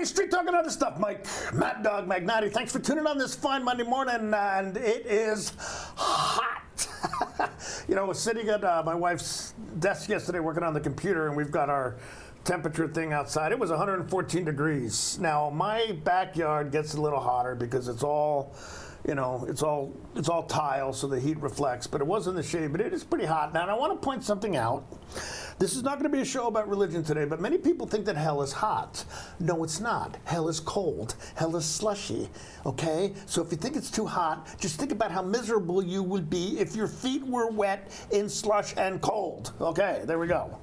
Street Talk and other stuff, Mike, Mad Dog Magnati. Thanks for tuning on this fine Monday morning, and it is hot. You know, I was sitting at my wife's desk yesterday working on the computer, and we've got our temperature thing outside. It was 114 degrees. Now, my backyard gets a little hotter because it's all, you know, it's all tile, so the heat reflects, but it was in the shade, but it is pretty hot. Now, and I want to point something out. This is not going to be a show about religion today, but many people think that hell is hot. No, it's not. Hell is cold. Hell is slushy, okay? So if you think it's too hot, just think about how miserable you would be if your feet were wet in slush and cold. Okay, there we go.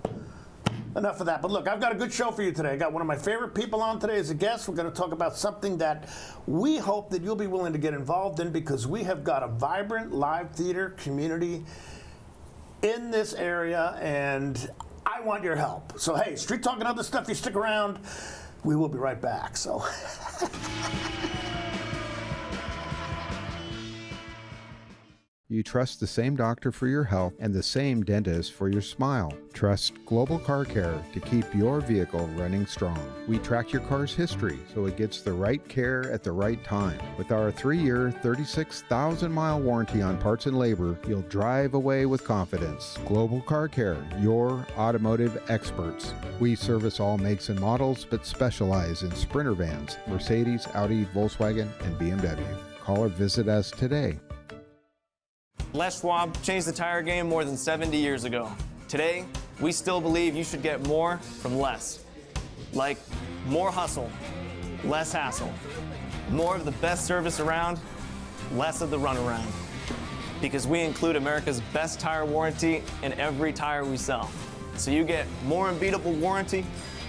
Enough of that. But look, I've got a good show for you today. I got one of my favorite people on today as a guest. We're going to talk about something that we hope that you'll be willing to get involved in, because we have got a vibrant live theater community in this area, and I want your help. So hey, Street Talk and other stuff, you stick around. We will be right back. So. You trust the same doctor for your health and the same dentist for your smile. Trust Global Car Care to keep your vehicle running strong. We track your car's history so it gets the right care at the right time. With our 3-year, 36,000-mile warranty on parts and labor, you'll drive away with confidence. Global Car Care, your automotive experts. We service all makes and models, but specialize in Sprinter vans, Mercedes, Audi, Volkswagen, and BMW. Call or visit us today. Les Schwab changed the tire game more than 70 years ago. Today, we still believe you should get more from less. Like more hustle, less hassle. More of the best service around, less of the runaround. Because we include America's best tire warranty in every tire we sell. So you get more unbeatable warranty,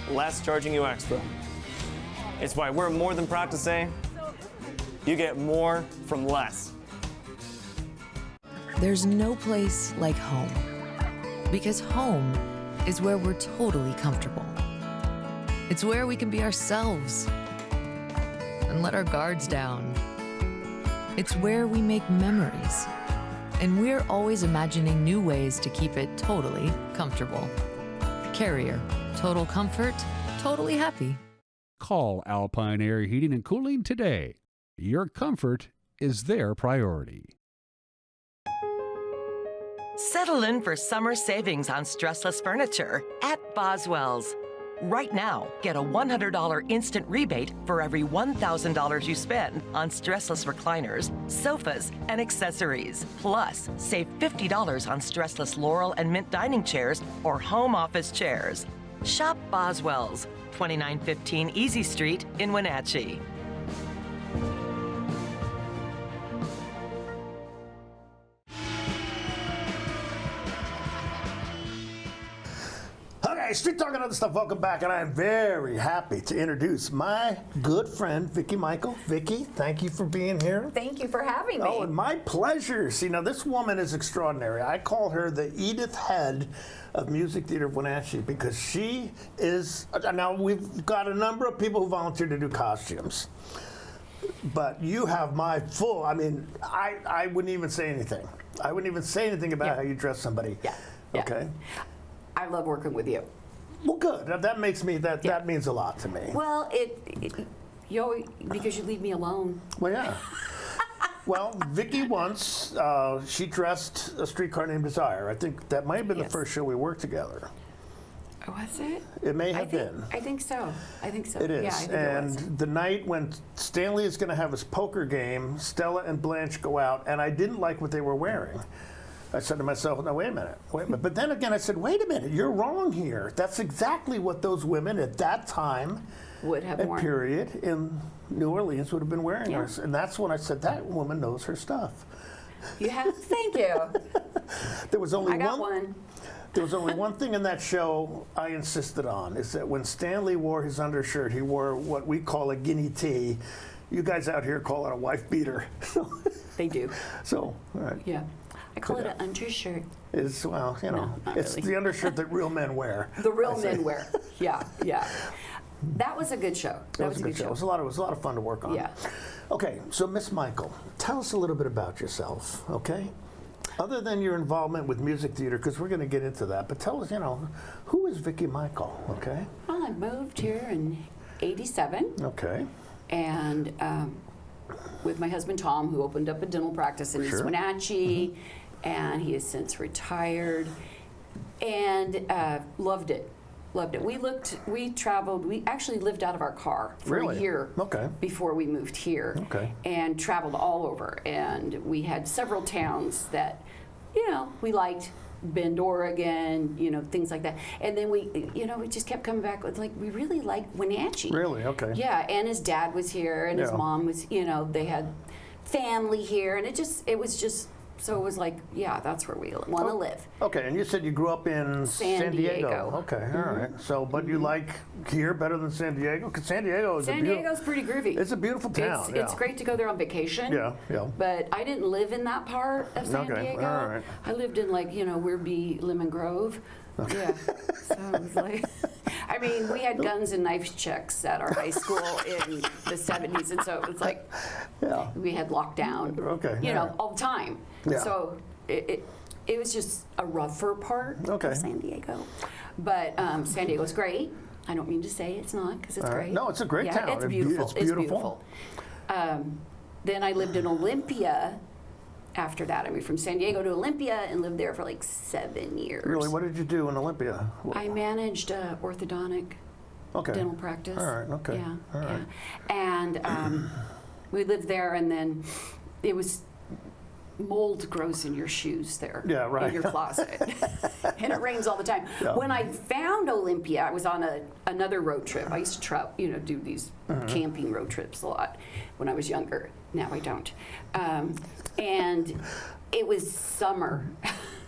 less charging you extra. It's why we're more than proud to say, you get more from less. There's no place like home, because home is where we're totally comfortable. It's where we can be ourselves and let our guards down. It's where we make memories, and we're always imagining new ways to keep it totally comfortable. Carrier, total comfort, totally happy. Call Alpine Air Heating and Cooling today. Your comfort is their priority. Settle in for summer savings on stressless furniture at Boswell's. Right now, get a $100 instant rebate for every $1,000 you spend on stressless recliners, sofas, and accessories. Plus, save $50 on stressless Laurel and Mint dining chairs or home office chairs. Shop Boswell's, 2915 Easy Street in Wenatchee. Hey, Street Talk and other stuff, welcome back, and I am very happy to introduce my good friend, Vicki Michael. Vicki, thank you for being here. Thank you for having me. Oh, and my pleasure. See, now this woman is extraordinary. I call her the Edith Head of Music Theater of Wenatchee, because she is, now we've got a number of people who volunteer to do costumes, but you have my full, I mean, I wouldn't even say anything. I wouldn't even say anything about how you dress somebody. Yeah. Okay. I love working with you. Well, good. That makes me, that means a lot to me. Well, you always, because you leave me alone. Well, yeah. Well, Vicki once, she dressed A Streetcar Named Desire. I think that might have been the first show we worked together. Was it? It may have been. I think so. I think so. It is. Yeah, I think and it was. The night when Stanley is going to have his poker game, Stella and Blanche go out, and I didn't like what they were wearing. I said to myself, no, wait a minute. But then again, I said, wait a minute, you're wrong here. That's exactly what those women at that time, would have worn. Period, in New Orleans would have been wearing. Yeah. And that's when I said, that woman knows her stuff. You have? Thank you. There was only I got one. There was only one thing in that show I insisted on, is that when Stanley wore his undershirt, he wore what we call a guinea tee. You guys out here call it a wife beater. They do. So, all right. Yeah. I call it an undershirt. It's, well, you know, not it's really. the undershirt that real men wear. The real men wear. Yeah, yeah. That was a good show. That was a good show. It was a lot of fun to work on. Yeah. Okay, so Miss Michael, tell us a little bit about yourself, okay? Other than your involvement with music theater, because we're going to get into that, but tell us, you know, who is Vicki Michael, okay? Well, I moved here in '87, Okay. and with my husband Tom, who opened up a dental practice in East Wenatchee, and he has since retired, and loved it. Loved it. We traveled, we actually lived out of our car for Really? a year Okay. before we moved here. Okay. And traveled all over. And we had several towns that, you know, we liked. Bend, Oregon, you know, things like that. And then we, you know, we just kept coming back with, like, we really like Wenatchee. Really? Okay. Yeah, and his dad was here, and his Yeah. mom was, you know, they had family here, and it was just, so it was like, yeah, that's where we want to live. Okay, and you said you grew up in San Diego. Okay, all right. So, but you like here better than San Diego? Because San Diego is San Diego's pretty groovy. It's a beautiful town. It's great to go there on vacation. Yeah, yeah. But I didn't live in that part of San Okay, Diego. all right. I lived in, like, you know, Weirby, Lemon Grove. Yeah. So it was like, I mean, we had guns and knife checks at our high school in the 70s, and so it was like, Yeah. we had lockdown. Okay, You all know, right. all the time. Yeah. So it was just a rougher part Okay. of San Diego. But San Diego's great. I don't mean to say it's not, because it's All right. great. No, it's a great town. It's beautiful. It's beautiful. Then I lived in Olympia after that. I moved from San Diego to Olympia and lived there for like 7 years. Really, what did you do in Olympia? I managed orthodontic Okay. dental practice. All right, okay. Yeah, All right. yeah. And we lived there, and then it was mold grows in your shoes there. Yeah, right. In your closet. And it rains all the time. Yeah. When I found Olympia, I was on another road trip. I used to do these camping road trips a lot when I was younger. Now I don't. And it was summer.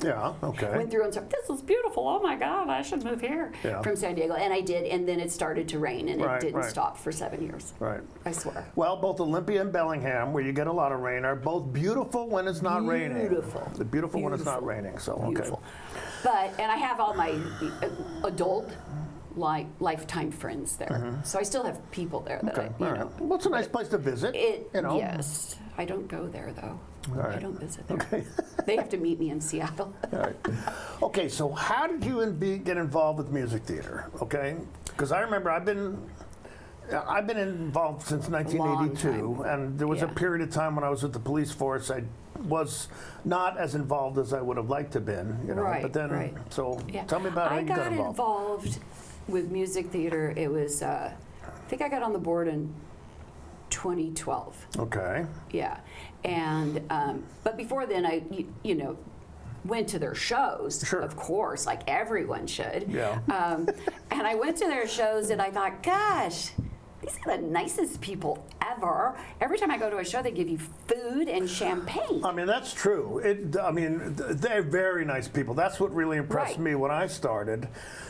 Yeah, okay. Went through and said, "This is beautiful. Oh my God, I should move here." Yeah. From San Diego, and I did, and then it started to rain, and Right, it didn't right. stop for 7 years. Right. I swear. Well, both Olympia and Bellingham, where you get a lot of rain, are both beautiful when it's not raining. Beautiful. They're beautiful when it's not Beautiful. raining, so okay. Beautiful. And I have all my adult lifetime friends there, so I still have people there that Okay, I, all you know. right. Well, it's a nice place to visit, you know. Yes, I don't go there though. All right. I don't visit there. Okay. They have to meet me in Seattle. All right. Okay, so how did you get involved with music theater? Okay, because I remember I've been involved since 1982, and there was a Yeah. period of time when I was with the police force. I was not as involved as I would have liked to have been, you know. Right, but then, right. so Yeah. tell me about how I you got involved. involved with music theater. It was, I think I got on the board in 2012. Okay. Yeah, and but before then, I you know went to their shows. Sure. Of course, like everyone should. Yeah. And I went to their shows, and I thought, gosh, these are the nicest people ever. Every time I go to a show, they give you food and champagne. I mean, that's true. They're very nice people. That's what really impressed Right. me when I started,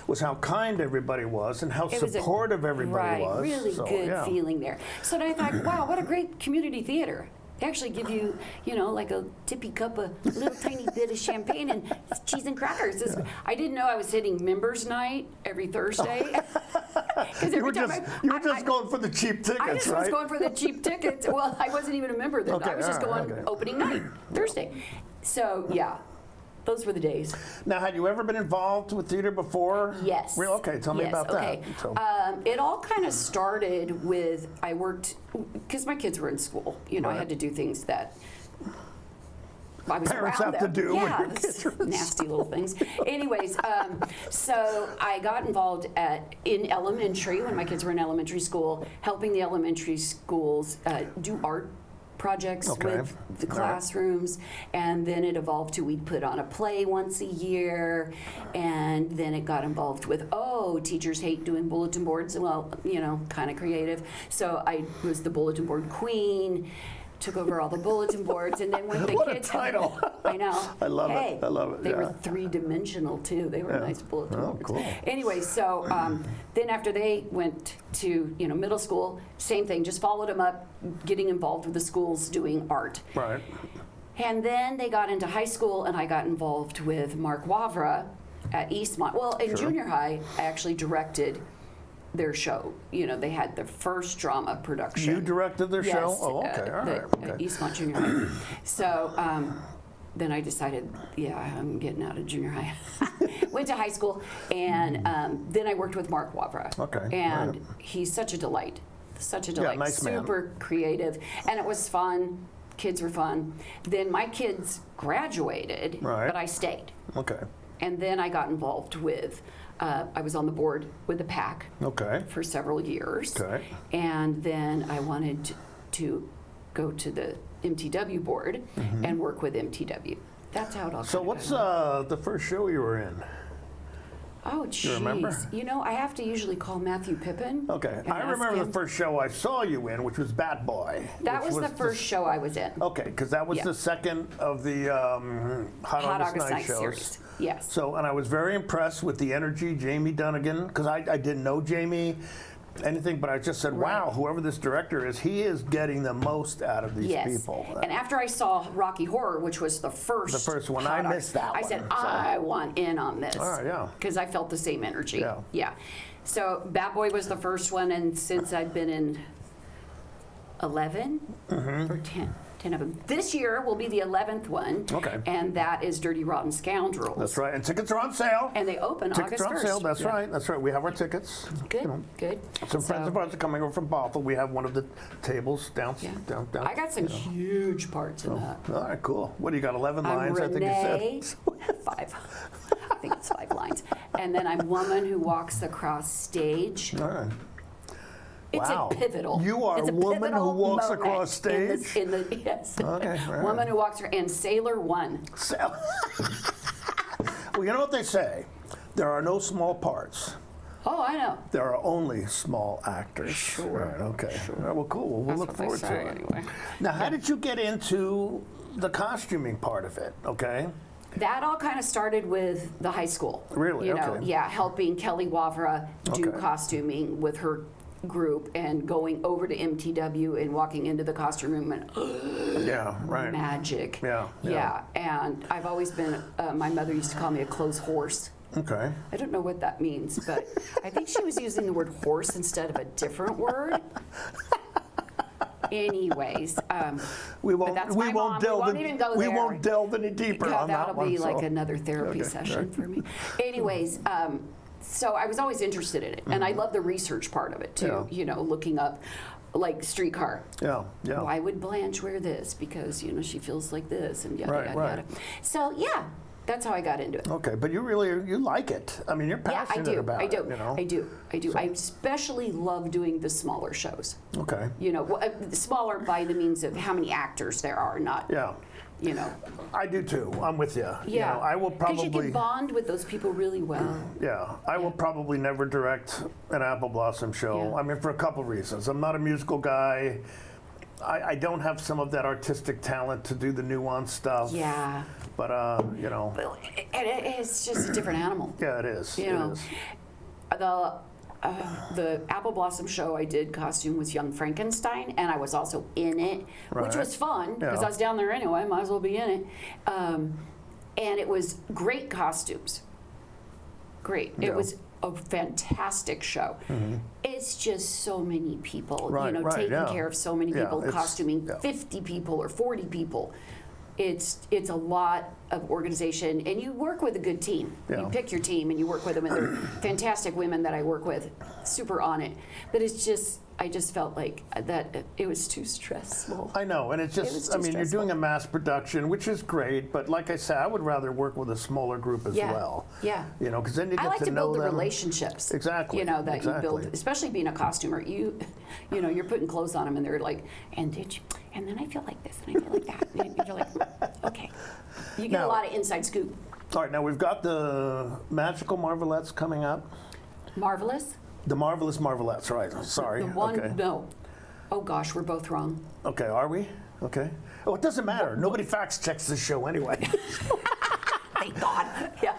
was how kind everybody was and how It was supportive everybody was. Really So, good yeah. feeling there. So then I thought, wow, what a great community theater. They actually give you, you know, like a tippy cup, a little tiny bit of champagne and cheese and crackers. I didn't know I was hitting members night every Thursday. You were just going for the cheap tickets, I just right? was going for the cheap tickets. Well, I wasn't even a member then. Okay, I was just all right, going okay. opening night, Thursday. So, yeah, those were the days. Now, had you ever been involved with theater before? Yes. Real? Okay, tell me Yes, about okay. that. So, It all kind of started with, I worked, because my kids were in school. You know, I Right. had to do things that I was Parents around have to them. do when Yeah, your kids are in nasty little things. Anyways, so I got involved in elementary, when my kids were in elementary school, helping the elementary schools do art projects Okay. with the All right. classrooms, and then it evolved to we'd put on a play once a year, and then it got involved with, teachers hate doing bulletin boards. Well, you know, kind of creative. So I was the bulletin board queen, took over all the bulletin boards, and then when the What a kids title. I know. I love it. Hey, I love it, They yeah. were three-dimensional too. They were Yeah. nice bulletin Oh, boards. cool. Anyway, so then after they went to middle school, same thing. Just followed them up, getting involved with the schools doing art. right. And then they got into high school, and I got involved with Mark Wavra at Eastmont. Well, in junior high, I actually directed their show. You know, they had their first drama production. You directed their show? Oh, okay, all right. At Eastmont Junior High. So then I decided, yeah, I'm getting out of junior high. Went to high school, and then I worked with Mark Wavra. Okay. And he's such a delight. Such a delight. Yeah, nice man. Super creative. And it was fun. Kids were fun. Then my kids graduated, Right. but I stayed. Okay. And then I got involved with, I was on the board with the PAC Okay. for several years. Okay. And then I wanted to go to the MTW board and work with MTW. That's how it all So kinda what's got. the first show you were in? Oh, jeez. remember? You know, I have to usually call Matthew Pippin. Okay. and I ask remember him. the first show I saw you in, which was Bat Boy. That which was the first show I was in. Okay, because that was Yeah. the second of the Hot August Night shows. series. Yes. So, and I was very impressed with the energy, Jamie Dunnigan, because I didn't know Jamie, anything, but I just said, wow, whoever this director is, he is getting the most out of these Yes. people. And after I saw Rocky Horror, which was the first one, Hot I August, missed that I one, said, so. I want in on this. All right, yeah. Because I felt the same energy. Yeah. Yeah. So Bad Boy was the first one, and since I've been in 11 or 10 of them. This year will be the 11th one. Okay. And that is Dirty Rotten Scoundrels. That's right, and tickets are on sale. And they open Tickets August are on 1st. sale, that's right, that's right. We have our tickets. Good, You know, good. Some friends So- of ours are coming over from Bothell. We have one of the tables down. Yeah. down. I got some huge parts in that. All right, cool. What do you got, 11 I'm lines, I think Renee, you said? 5. I think it's 5 lines. And then I'm Woman Who Walks Across Stage. All right. It's Wow. a pivotal. You are it's a woman who pivotal walks moment across stage? In the yes. Okay, all right. Woman Who Walks and Sailor One. So- well, you know what they say? There are no small parts. Oh, I know. There are only small actors. Sure. Right, okay. All right, well, cool. Well, we'll That's look what they forward to say it. anyway. Now, how did you get into the costuming part of it? Okay. That all kind of started with the high school. Really? You know, Okay. yeah, helping Kelly Wavra do Okay. costuming with her group and going over to MTW and walking into the costume room and Yeah, right. magic. Yeah, yeah. Yeah, and I've always been, my mother used to call me a clothes horse. Okay. I don't know what that means, but I think she was using the word horse instead of a different word. Anyways, We but won't. that's We my won't mom. delve. We won't even go We there. won't delve any deeper yeah, on that that'll one. be like so. another therapy Okay, session right. for me. Anyways, so I was always interested in it, and I love the research part of it too. Mm-hmm. Yeah. You know, looking up like streetcar. Yeah, yeah. Why would Blanche wear this? Because you know she feels like this, and yada Right, yada right. yada. So yeah, that's how I got into it. Okay, but you like it. I mean, you're Yeah, passionate I do. about I do. it. You know. I do. I do. I especially love doing the smaller shows. Okay. You know, smaller by the means of how many actors there are, not. Yeah. You know. I do too. I'm with you. Yeah. You know, I will Because you probably. can bond with those people really well. Yeah, I will probably never direct an Apple Blossom show. Yeah. I mean, for a couple reasons. I'm not a musical guy. I don't have some of that artistic talent to do the nuanced stuff. Yeah. But you know, It's just a different animal. yeah, it is. You It know, is. the Apple Blossom show I did costume was Young Frankenstein, and I was also in it, which Right. was fun because Yeah. I was down there anyway. Might as well be in it. And it was great costumes. Great. Yeah. It was a fantastic show. It's just so many people, Right, you know, right, taking yeah. care of so many Yeah, people, it's- costuming yeah. 50 people or 40 people. It's a lot of organization, and you work with a good team. Yeah. You pick your team and you work with them, and they're fantastic women that I work with, super on it. But it's just, I just felt like that it was too stressful. I know, and it's was just, too I mean, you're stressful. doing a mass production, which is great, but like I said, I would rather work with a smaller group as Yeah, well. yeah. You know, because then you get I like to know build the them. relationships. Exactly, You know, that you build, exactly. especially being a costumer. You know, you're putting clothes on them, and they're like, and then I feel like this, and I feel like that. And you're like, okay. You get Now- a lot of inside scoop. All right, now we've got the Magical Marvelettes coming up. Marvelous. The Marvelous Marvelettes, right? Sorry. The one, okay. no. Oh gosh, we're both wrong. Okay, are we? Okay. Oh, it doesn't matter. Nobody fact checks this show anyway. Thank God. Yeah.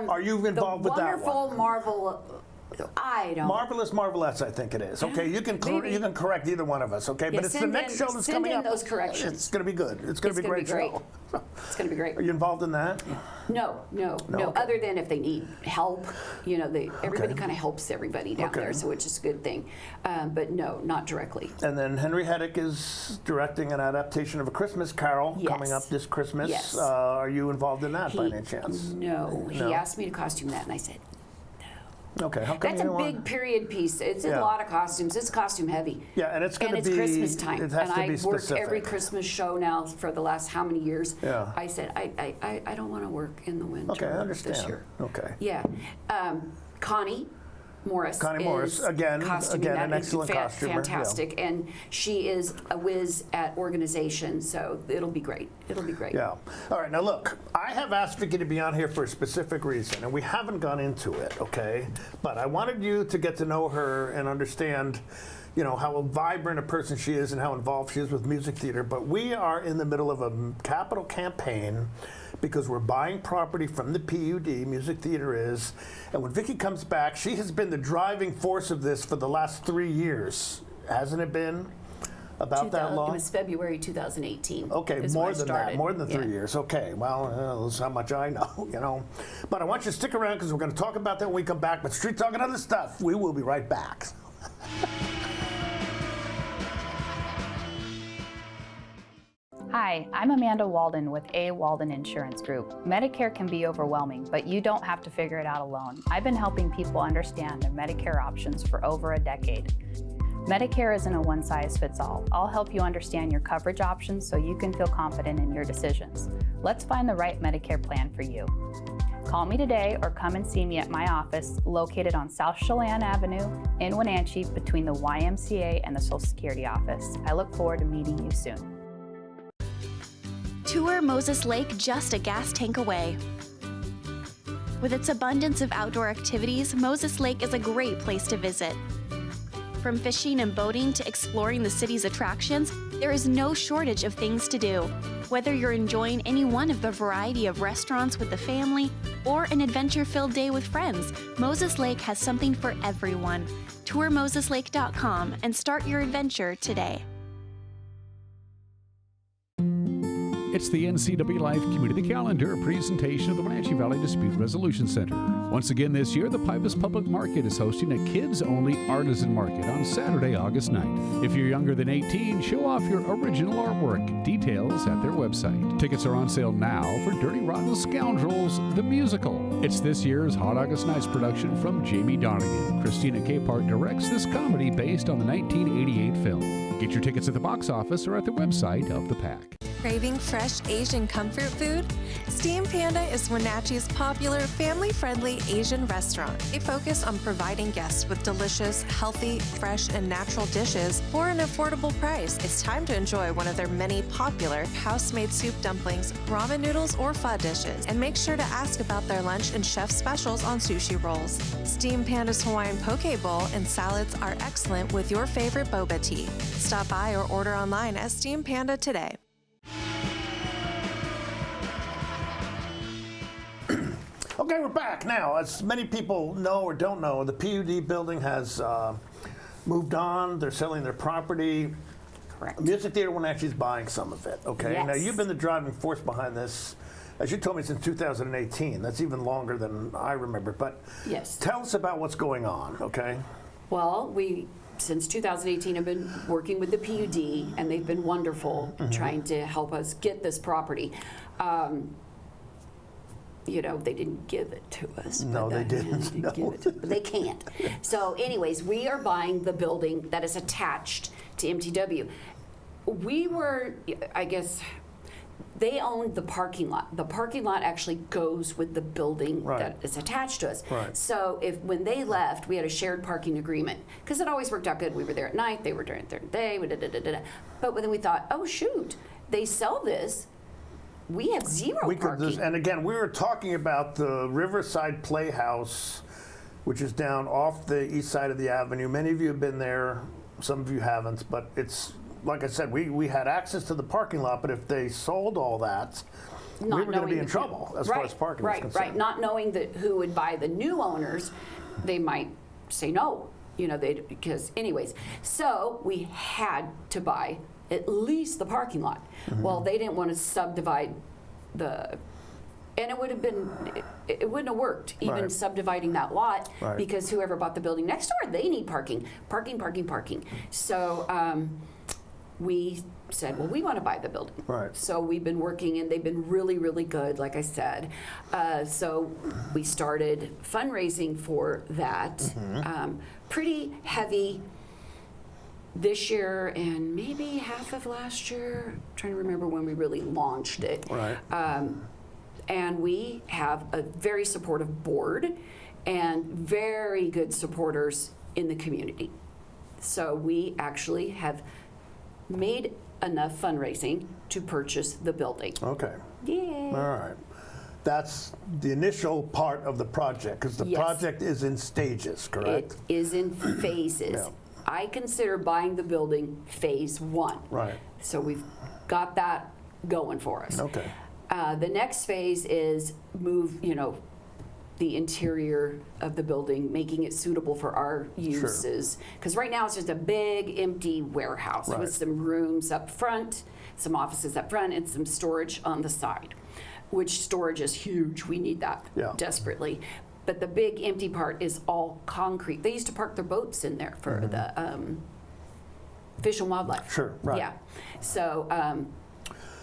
Are you The involved with that one? wonderful I don't. Marvelous Marvelettes, I think it is. Okay, you can Maybe. you can correct either one of us. Okay, but it's the next show that's coming up. Send in those corrections. It's going to be good. It's going to be a great show. It's going to be great. Are you involved in that? No. Okay. Other than if they need help, everybody kind of helps everybody down there, so which is a good thing. But no, not directly. And then Henry Heddick is directing an adaptation of A Christmas Carol coming up this Christmas. Yes. Are you involved in that by any chance? No. He asked me to costume that, and I said, okay, how come that's you a don't big period piece. It's a lot of costumes. It's costume heavy. Yeah, and it's going to be. And it's Christmas time. It has and to be I've worked specific. every Christmas show now for the last how many years. Yeah. I said, I don't want to work in the winter Okay, I understand. this year. Okay. Yeah. Connie Morris. Connie Morris, is again, costuming that. an excellent costumer. Fantastic. And she is a whiz at organization, so it'll be great. It'll be great. Yeah. All right, now look, I have asked Vicki to be on here for a specific reason, and we haven't gone into it, okay? But I wanted you to get to know her and understand, how vibrant a person she is and how involved she is with music theater. But we are in the middle of a capital campaign because we're buying property from the PUD, Music Theater is, and when Vicki comes back, she has been the driving force of this for the last 3 years, hasn't it been? About that long? It was February 2018. Okay, more than that, more than 3 years. Okay, well, that's how much I know, But I want you to stick around because we're going to talk about that when we come back. But Street Talk and other stuff, we will be right back. Hi, I'm Amanda Walden with A. Walden Insurance Group. Medicare can be overwhelming, but you don't have to figure it out alone. I've been helping people understand their Medicare options for over a decade. Medicare isn't a one-size-fits-all. I'll help you understand your coverage options so you can feel confident in your decisions. Let's find the right Medicare plan for you. Call me today or come and see me at my office located on South Chelan Avenue in Wenatchee between the YMCA and the Social Security office. I look forward to meeting you soon. Tour Moses Lake just a gas tank away. With its abundance of outdoor activities, Moses Lake is a great place to visit. From fishing and boating to exploring the city's attractions, there is no shortage of things to do. Whether you're enjoying any one of the variety of restaurants with the family or an adventure-filled day with friends, Moses Lake has something for everyone. Tour MosesLake.com and start your adventure today. It's the NCWLIFE Community Calendar, a presentation of the Wenatchee Valley Dispute Resolution Center. Once again this year, the Pybus Public Market is hosting a kids-only artisan market on Saturday, August 9th. If you're younger than 18, show off your original artwork. Details at their website. Tickets are on sale now for Dirty Rotten Scoundrels, the musical. It's this year's Hot August Nights production from Jamie Donegan. Christina Capehart directs this comedy based on the 1988 film. Get your tickets at the box office or at the website of the pack. Craving fresh Asian comfort food? Steam Panda is Wenatchee's popular, family-friendly Asian restaurant. They focus on providing guests with delicious, healthy, fresh, and natural dishes for an affordable price. It's time to enjoy one of their many popular house-made soup dumplings, ramen noodles, or pho dishes. And make sure to ask about their lunch and chef specials on sushi rolls. Steam Panda's Hawaiian poke bowl and salads are excellent with your favorite boba tea. Stop by or order online at Steam Panda today. Okay, we're back now. As many people know or don't know, the PUD building has moved on. They're selling their property. Correct. Music Theater Wenatchee is buying some of it, okay? Yes. Now, you've been the driving force behind this, as you told me, since 2018. That's even longer than I remember. But Yes. tell us about what's going on, okay? Well, since 2018, have been working with the PUD, and they've been wonderful trying to help us get this property. They didn't give it to us. No, they didn't. They didn't give it to, but they can't. So anyways, we are buying the building that is attached to MTW. We were, I guess, they owned the parking lot. The parking lot actually goes with the building that is attached to us. Right. So when they left, we had a shared parking agreement because it always worked out good. We were there at night, they were during the day, but then we thought, oh shoot, they sell this. We have zero parking. And again, we were talking about the Riverside Playhouse, which is down off the east side of the avenue. Many of you have been there, some of you haven't, but it's, like I said, we had access to the parking lot, but if they sold all that, we were going to be in trouble as far as parking is concerned. Right, not knowing who would buy the new owners, they might say no. You know, because anyways, so we had to buy at least the parking lot. Well, they didn't want to subdivide and it would have been, it wouldn't have worked even subdividing that lot because whoever bought the building next door, they need parking. So we said, well, we want to buy the building. So we've been working, and they've been really, really good, like I said. So we started fundraising for that. Pretty heavy this year and maybe half of last year. I'm trying to remember when we really launched it. And we have a very supportive board and very good supporters in the community. So we actually have made enough fundraising to purchase the building. Okay. Yeah. All right. That's the initial part of the project, because the project is in stages, correct? It is in phases. I consider buying the building phase 1. So we've got that going for us. Okay. The next phase is move, the interior of the building, making it suitable for our uses. Because right now it's just a big empty warehouse with some rooms up front, some offices up front, and some storage on the side, which storage is huge. We need that desperately. But the big empty part is all concrete. They used to park their boats in there for the Fish and Wildlife. Yeah. So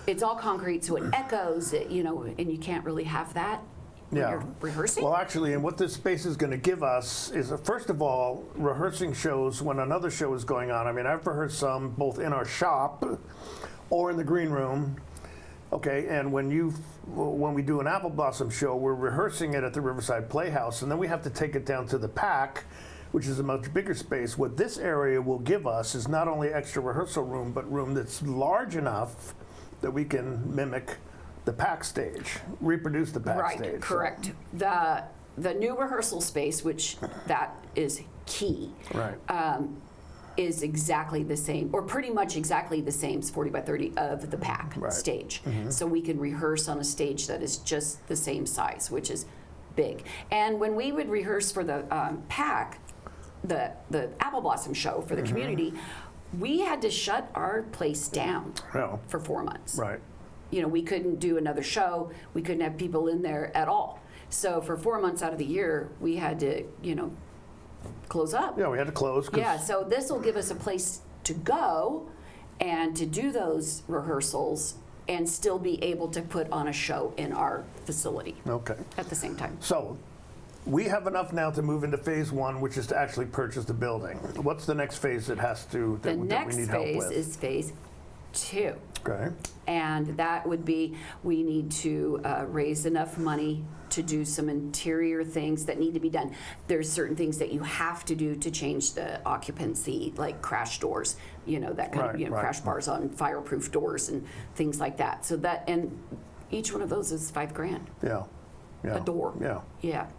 it's all concrete, so it echoes, and you can't really have that when you're rehearsing. Well, actually, and what this space is going to give us is, first of all, rehearsing shows when another show is going on. I mean, I've rehearsed some both in our shop or in the green room. Okay, and when we do an Apple Blossom show, we're rehearsing it at the Riverside Playhouse, and then we have to take it down to the PAC, which is a much bigger space. What this area will give us is not only extra rehearsal room, but room that's large enough that we can mimic the PAC stage, reproduce the PAC stage. Right, correct. The new rehearsal space, which that is key, is exactly the same, or pretty much exactly the same, 40 by 30 of the PAC stage. So we can rehearse on a stage that is just the same size, which is big. And when we would rehearse for the PAC, the Apple Blossom show for the community, we had to shut our place down for 4 months. We couldn't do another show. We couldn't have people in there at all. So for 4 months out of the year, we had to, close up. Yeah, we had to close. Yeah, so this will give us a place to go and to do those rehearsals and still be able to put on a show in our facility at the same time. So we have enough now to move into phase 1, which is to actually purchase the building. What's the next phase that we need help with? The next phase is phase 2. Okay. And that would be, we need to raise enough money to do some interior things that need to be done. There's certain things that you have to do to change the occupancy, like crash doors, that kind of, crash bars on fireproof doors and things like that. So and each one of those is $5,000. A door.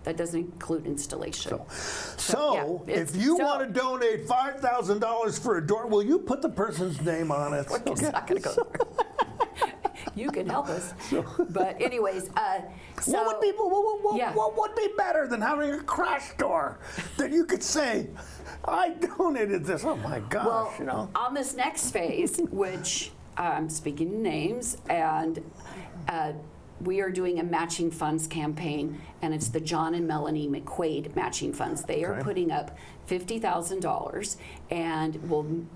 That doesn't include installation. So if you want to donate $5,000 for a door, will you put the person's name on it? It's not going to go there. You can help us. But anyways, what would be better than having a crash door that you could say, I donated this? Oh my gosh, Well, on this next phase, which I'm speaking names, and we are doing a matching funds campaign, and it's the John and Melanie McQuaid matching funds. They are putting up $50,000 and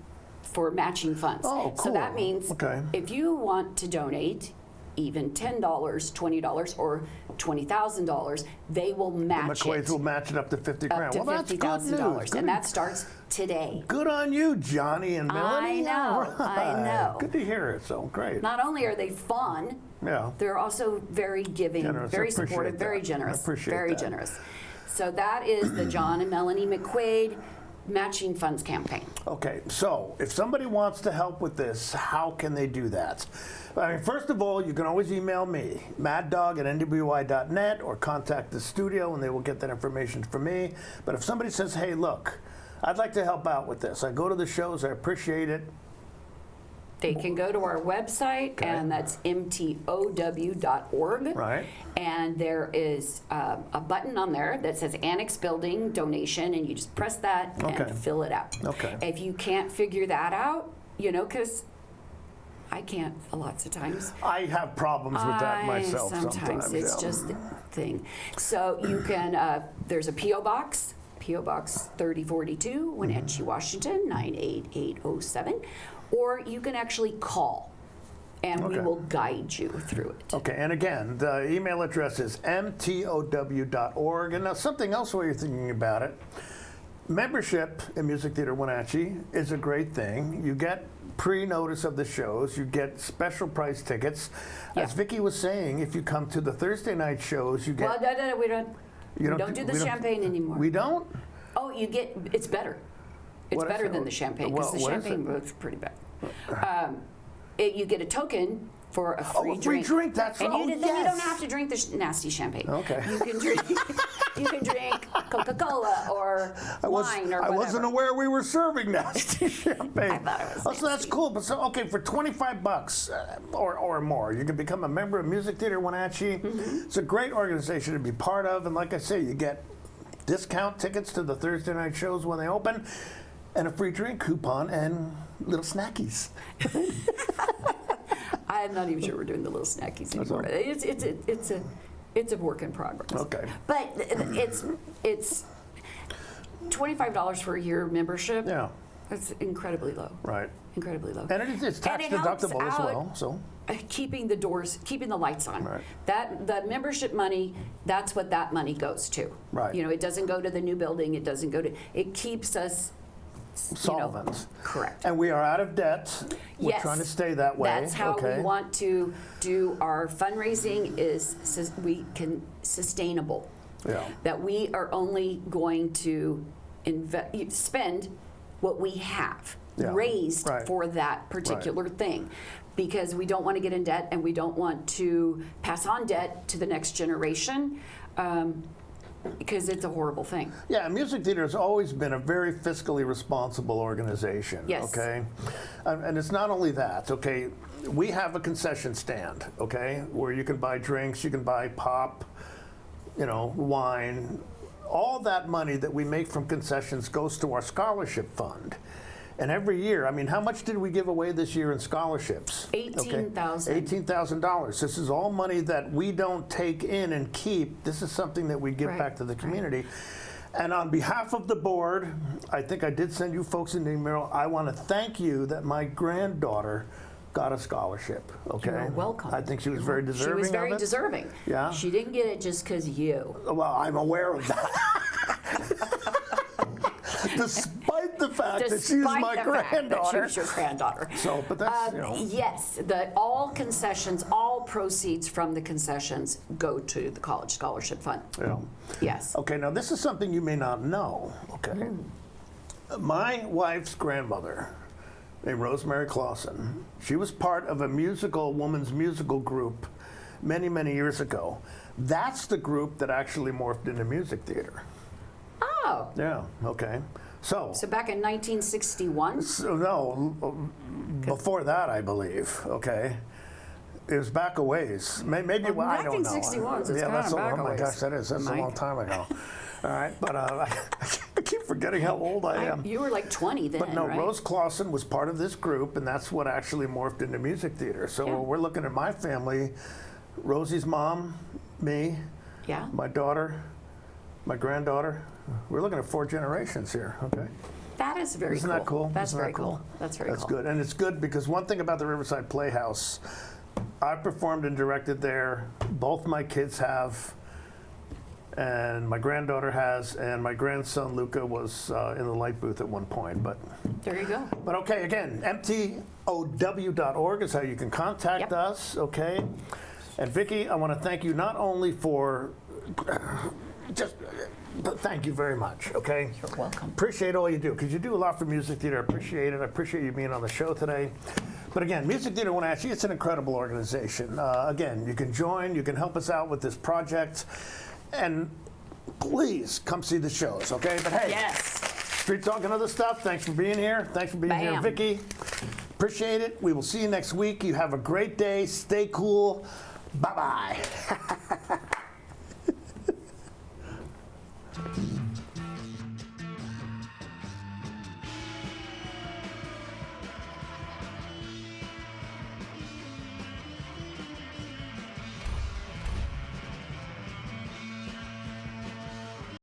for matching funds. Oh, cool. So that means if you want to donate even $10, $20, or $20,000, they will match the McQuaids will match it up to $50,000. Up to $50,000, and that starts today. Good on you, Johnny and Melanie. I know. Good to hear it. So great. Not only are they fun, they're also very giving, generous. very supportive, very generous. I appreciate very that. generous. So that is the John and Melanie McQuaid matching funds campaign. Okay, so if somebody wants to help with this, how can they do that? I mean, first of all, you can always email me, maddog@nwyi.net, or contact the studio and they will get that information from me. But if somebody says, hey, look, I'd like to help out with this. I go to the shows, I appreciate it. They can go to our website, and that's mtow.org. Right. And there is a button on there that says Annex Building Donation, and you just press that and fill it out. Okay. If you can't figure that out, you know, because I can't lots of times. I have problems with that myself sometimes. It's just the thing. So you can, there's a P.O. Box, P.O. Box 3042, Wenatchee, Washington, 98807. Or you can actually call, and we will guide you through it. Okay, and again, the email address is mtow.org. And now something else while you're thinking about it, membership in Music Theater Wenatchee is a great thing. You get pre-notice of the shows, you get special price tickets. As Vicki was saying, if you come to the Thursday night shows, you get... Well, no, we don't do the champagne anymore. We don't? Oh, you get, it's better. It's better than the champagne, because the champagne was pretty bad. You get a token for a free drink. A free drink, that's right. And then you don't have to drink the nasty champagne. Okay. You can drink, you can drink Coca-Cola or wine or whatever. I wasn't aware we were serving nasty champagne. I thought it was nasty. So that's cool. But so, okay, for $25 or more, you can become a member of Music Theater Wenatchee. It's a great organization to be part of. And like I say, you get discount tickets to the Thursday night shows when they open, and a free drink coupon and little snackies. I'm not even sure we're doing the little snackies anymore. It's a work in progress. Okay. But it's $25 for a year membership. Yeah. That's incredibly low. Right. Incredibly low. And it's tax deductible as well. So keeping the doors, keeping the lights on. Right. The membership money, that's what that money goes to. Right. You know, it doesn't go to the new building. It doesn't go to. It keeps us solvent. You know, correct. And we are out of debt. We're trying to stay that way. That's how we want to do our fundraising, is sustainable. Yeah. That we are only going to spend what we have raised for that particular thing, because we don't want to get in debt, and we don't want to pass on debt to the next generation. Because it's a horrible thing. Yeah, Music Theater has always been a very fiscally responsible organization. Yes. Okay, and it's not only that. Okay, we have a concession stand. Okay, where you can buy drinks, you can buy pop, you know, wine. All that money that we make from concessions goes to our scholarship fund. And every year, I mean, how much did we give away this year in scholarships? $18,000. $18,000. This is all money that we don't take in and keep. This is something that we give back to the community. And on behalf of the board, I think I did send you folks an email. I want to thank you that my granddaughter got a scholarship. Okay. You're welcome. I think she was very deserving. She was very of it. deserving. Yeah. She didn't get it just because you. Well, I'm aware of that. Despite the fact that she's my granddaughter. She's your granddaughter. So, but that's, you know. Yes, all concessions, all proceeds from the concessions go to the College Scholarship Fund. Yeah. Yes. Okay, now this is something you may not know, okay? My wife's grandmother, named Rosemary Clausen, she was part of a woman's musical group many, many years ago. That's the group that actually morphed into Music Theater. Oh. Yeah, okay. So back in 1961? No, before that, I believe, okay? It was back a ways. Maybe, well, I don't know. 1961, it's yeah, kind that's of back oh a my ways. gosh, that's a long time ago. All right, but I keep forgetting how old I am. You were like 20 then, But no, right? Rose Clausen was part of this group, and that's what actually morphed into Music Theater. So we're looking at my family, Rosie's mom, me, my daughter, my granddaughter. We're looking at 4 generations here, okay? That is very cool. Isn't that cool? That's very cool. That's very cool. That's good. And it's good because one thing about the Riverside Playhouse, I performed and directed there. Both my kids have, and my granddaughter has, and my grandson Luca was in the light booth at one point. But there you go. But okay, again, mtow.org is how you can contact us, okay? And Vicki, I want to thank you not only for but thank you very much, okay? You're welcome. Appreciate all you do, because you do a lot for Music Theater. I appreciate it. I appreciate you being on the show today. But again, Music Theater Wenatchee, it's an incredible organization. Again, you can join, you can help us out with this project, and please come see the shows, okay? But hey, Street Talk and other stuff, thanks for being here. Thanks for being here, Vicki. Appreciate it. We will see you next week. You have a great day. Stay cool. Bye-bye.